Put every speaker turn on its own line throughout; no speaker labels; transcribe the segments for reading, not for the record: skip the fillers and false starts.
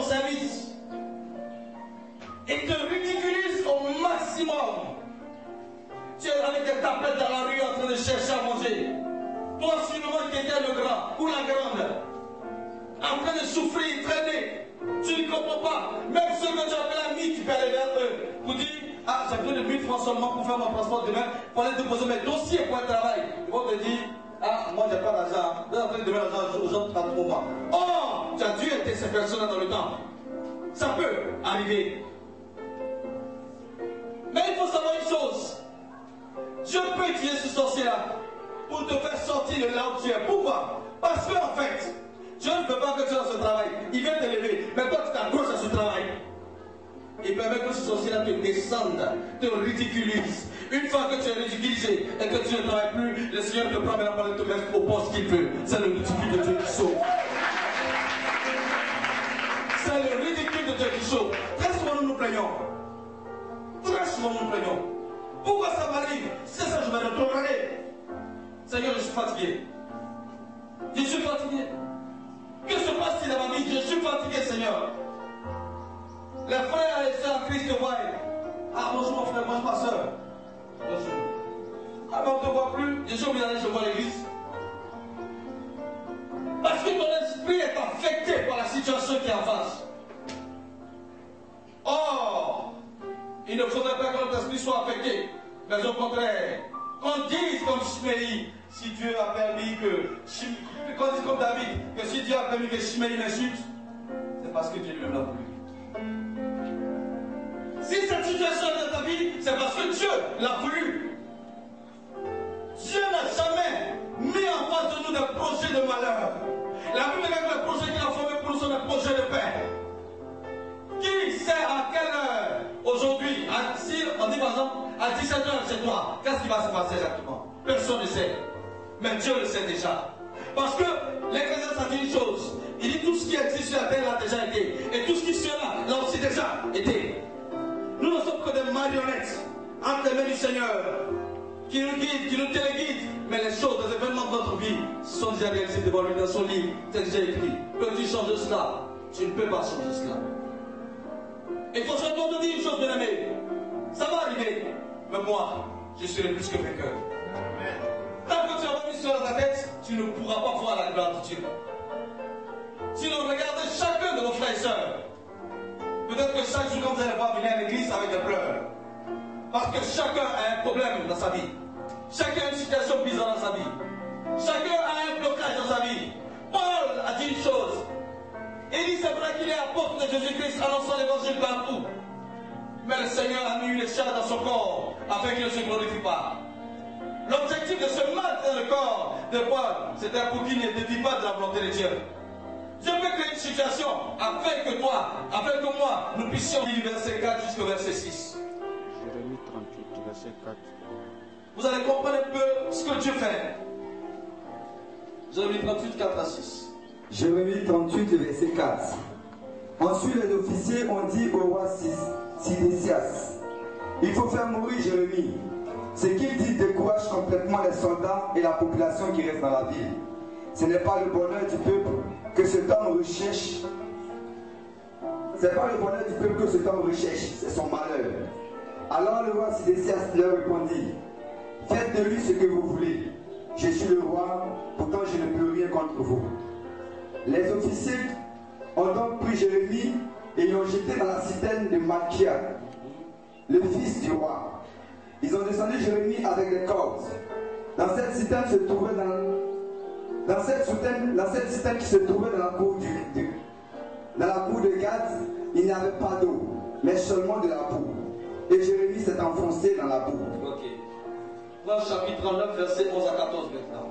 service. Ils te ridiculisent au maximum. Tu es avec des tapettes dans la rue en train de chercher à manger. Toi, sûrement, qui étais le grand ou la grande, en train de souffrir, traîner. Tu ne comprends pas. Même ceux que tu appelles amis, tu peux aller vers eux pour dire, ah, j'ai besoin de 1000 francs seulement pour faire mon transport demain, pour aller déposer mes dossiers pour un travail. Ils vont te dire, ah, moi j'ai pas d'argent. Vous êtes en train de donner l'argent aux gens pour moi. Oh, tu as dû être ces personnes dans le temps. Ça peut arriver. Mais il faut savoir une chose. Dieu peut utiliser ce sorcier-là pour te faire sortir de là où tu es. Pourquoi? Parce qu'en fait, Dieu ne veut pas que tu aies ce travail. Il vient t'élever. Mais toi, tu t'accroches à ce travail. Il permet que ce sorcier-là te descende, te ridiculise. Une fois que tu es ridiculisé et que tu ne travailles plus, le Seigneur te prend maintenant pour te mettre au poste qu'il veut. C'est le ridicule de Dieu qui sauve. C'est le ridicule de Dieu qui sauve. Très souvent nous nous plaignons. Très souvent nous nous plaignons. Pourquoi ça m'arrive? C'est ça, je vais le tolérer. Seigneur, je suis fatigué. Je suis fatigué. Que se passe-t-il dans ma vie? Je suis fatigué, Seigneur. Les frères et sœurs en Christ te voient. Ah, bonjour mon frère, bonjour ma soeur. Bonjour. Ah, mais on ne te voit plus. Je suis obligé d'aller, je vois l'église. Parce que ton esprit est affecté par la situation qui est en face. Or, il ne faudrait pas que notre esprit soit affecté. Mais au contraire, qu'on dise comme Chiméi, si Dieu a permis que, qu'on dise comme David, que si Dieu a permis que Chiméi l'insulte, c'est parce que Dieu lui l'a voulu. Si cette situation est dans ta vie, c'est parce que Dieu l'a voulu. Dieu n'a jamais mis en face de nous des projets de malheur. La Bible dit que les projets qu'il a formés pour nous sont des projets de paix. Qui sait à quelle heure aujourd'hui, si on dit par exemple à 17h chez toi, qu'est-ce qui va se passer exactement? Personne ne sait. Mais Dieu le sait déjà. Parce que l'Ecclésiaste a dit une chose. Il dit tout ce qui existe sur la terre a déjà été. Et tout ce qui sera l'a aussi déjà été. Nous ne sommes que des marionnettes entre les mains du Seigneur qui nous guide, qui nous téléguide. Mais les choses, les événements de notre vie sont déjà réalisés devant lui dans son livre. C'est déjà écrit. Peux-tu changer cela? Tu ne peux pas changer cela. Il faut seulement te dire une chose, bien aimé. Ça va arriver. Mais moi, je serai plus que vainqueur. Tant que tu as mis sur ta tête, tu ne pourras pas voir la gloire de Dieu. Sinon, regardez chacun de vos frères et sœurs. Peut-être que chaque jour, quand vous allez voir venir à l'église avec des pleurs. Parce que chacun a un problème dans sa vie. Chacun a une situation bizarre dans sa vie. Chacun a un blocage dans sa vie. Paul a dit une chose. Il dit c'est vrai qu'il est apôtre de Jésus-Christ annonçant l'évangile partout. Mais le Seigneur a mis une écharpe dans son corps afin qu'il ne se glorifie pas. L'objectif de se mettre dans le corps de Paul, c'était pour qu'il ne dévie pas de la volonté de Dieu. Dieu veut créer une situation afin que toi, afin que moi, nous puissions lire du verset 4 jusqu'au verset 6.
Jérémie 38, verset 4.
Vous allez comprendre un peu ce que Dieu fait. Jérémie 38, 4 à 6.
Jérémie 38, verset 4. Ensuite, les officiers ont dit au roi Sidécias, il faut faire mourir Jérémie. Ce qu'il dit décourage complètement les soldats et la population qui reste dans la ville. Ce n'est pas le bonheur du peuple que cet homme recherche. Ce n'est pas le bonheur du peuple que cet homme recherche, c'est son malheur. Alors le roi Sidécias leur répondit, faites de lui ce que vous voulez. Je suis le roi, pourtant je ne peux rien contre vous. Les officiers ont donc pris Jérémie et l'ont jeté dans la citerne de Malchia, le fils du roi. Ils ont descendu Jérémie avec des cordes. Dans cette citerne se trouvait dans cette citerne qui se trouvait dans la cour de Gad, il n'y avait pas d'eau, mais seulement de la boue. Et Jérémie s'est enfoncé dans la boue.
Ok. Voilà chapitre 39, verset 11 à 14 maintenant.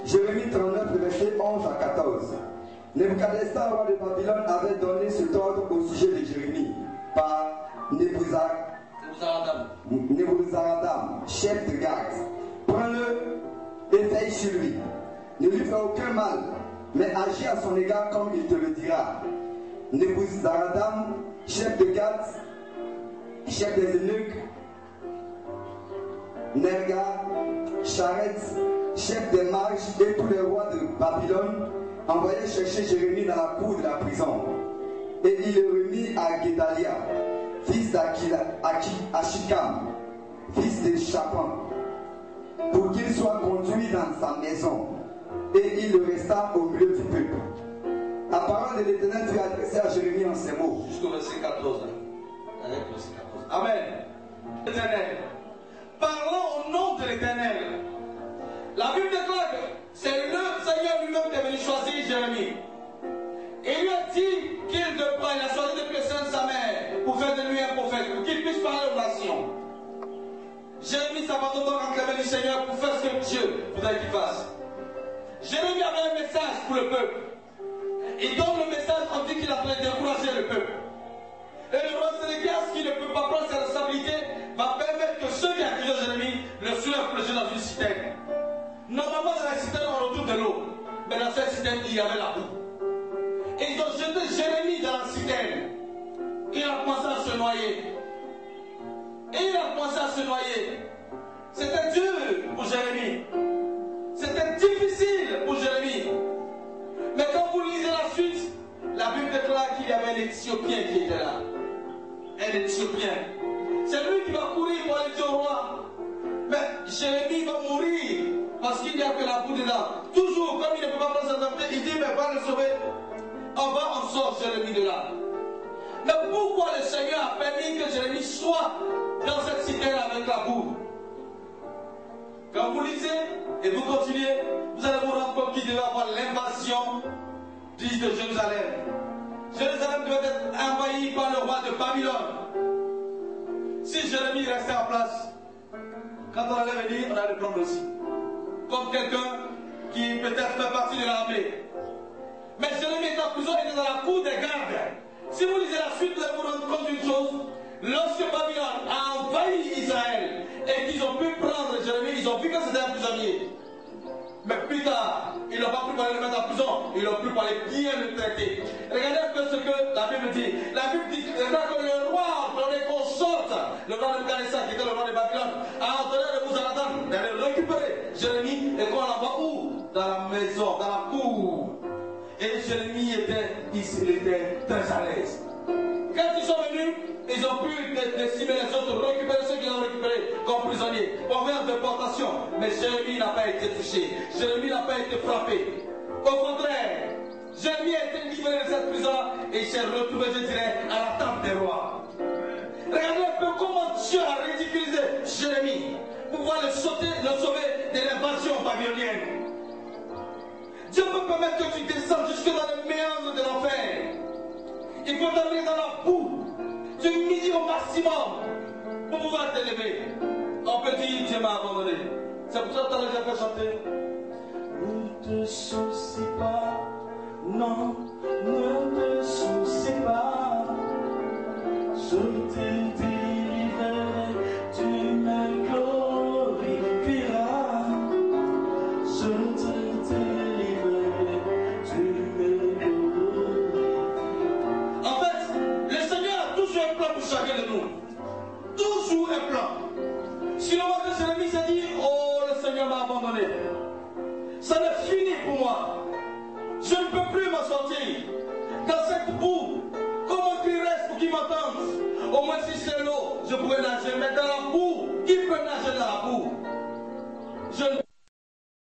Jérémie 39, verset 11 à 14. Nebuchadnezzar, roi de Babylone, avait donné cet ordre au sujet de Jérémie par Nebuzaradan, chef de garde. Prends-le et veille sur lui. Ne lui fais aucun mal, mais agis à son égard comme il te le dira. Nebuzaradan, chef de garde, chef des eunuques, Nergal, Charet, chef des mages et tous les rois de Babylone envoyèrent chercher Jérémie dans la cour de la prison. Et il le remit à Guédalia, fils d'Achikam, fils de Shaphan, pour qu'il soit conduit dans sa maison. Et il le resta au milieu du peuple. La parole de l'Éternel fut adressée à Jérémie en ces mots.
Jusqu'au verset 14. Amen. L'Éternel. Parlons au nom de l'Éternel. La Bible déclare que c'est le Seigneur lui-même qui est venu choisir Jérémie. Et il lui a dit qu'il devra, il a choisi depuis le sein de sa mère pour faire de lui un prophète, pour qu'il puisse parler aux nations. Jérémie s'abandonne donc entre les mains du Seigneur pour faire ce que Dieu voudrait qu'il fasse. Jérémie avait un message pour le peuple. Il donne le message en dit qu'il a fait décourager le peuple. Et le roi Sénégal, qui ne peut pas prendre sa responsabilité, va permettre que ceux qui accusent Jérémie le soient plongés dans une citerne. Normalement, dans la citerne, on retrouve de l'eau. Mais dans cette citerne, il y avait la boue. Et ils ont jeté Jérémie dans la citerne. Il a commencé à se noyer. Et il a commencé à se noyer. C'était dur pour Jérémie. C'était difficile pour Jérémie. Mais quand vous lisez la suite, la Bible déclare qu'il y avait un Éthiopien qui était là. Un Éthiopien. C'est lui qui va courir pour aller dire au roi. Mais Jérémie va mourir parce qu'il n'y a que la boue dedans. Toujours, comme il ne peut pas prendre sa santé, il dit, mais va le sauver. On va en sortir Jérémie de là. Mais pourquoi le Seigneur a permis que Jérémie soit dans cette citerne avec la boue? Quand vous lisez et vous continuez, vous allez vous rendre compte qu'il devait avoir l'invasion de Jérusalem. Jérusalem devait être envahie par le roi de Babylone. Si Jérémie restait en place, quand on allait venir, on allait le prendre aussi. Comme quelqu'un qui peut-être fait partie de l'armée. Mais Jérémie est en prison, il est dans la cour des gardes. Si vous lisez la suite, vous allez vous rendre compte d'une chose. Lorsque Babylone a envahi Israël et qu'ils ont pu prendre Jérémie, ils ont vu que c'était un prisonnier. Mais plus tard, ils n'ont pas pu parler le mettre en prison, ils n'ont pu parler bien le traiter. Regardez un peu ce que la Bible dit. La Bible dit que le roi a ordonné qu'on sorte, le roi de Canessa, qui était le roi de Babylone, a ordonné de Buzaradan d'aller récupérer Jérémie et qu'on l'envoie où? Dans la maison, dans la cour. Et Jérémie il était très à l'aise. Quand ils sont venus, ils ont pu décimer les autres, récupérer ceux qu'ils ont récupérés comme prisonniers, pour faire déportation. Mais Jérémie n'a pas été touché. Jérémie n'a pas été frappé. Au contraire, Jérémie a été libéré de cette prison et il s'est retrouvé, je dirais, à la table des rois. Regardez un peu comment Dieu a ridiculisé Jérémie pour pouvoir le sauver de l'invasion babylonienne. Dieu peut permettre que tu descendes jusque dans les méandres de l'enfer. Il faut t'amener dans la boue, du midi au maximum, pour pouvoir t'élever. On peut dire, Dieu m'a abandonné. C'est pour ça que tu as déjà fait chanter. Ne te soucie pas, non, ne te soucie pas. Je te délivrerai, tu me glorifieras. Je te délivrerai, tu me glorifieras. En fait, le Seigneur a toujours un plan pour chacun de nous. Toujours un plan. Si le roi de Jérémie s'est dit, oh, le Seigneur m'a abandonné. Ça n'est fini pour moi. Je ne peux plus m'en sortir. Dans cette boue, comment qu'il reste pour qu'il m'entende? Au moins si c'est l'eau, je pourrais nager. Mais dans la boue, qui peut nager dans la boue? Je ne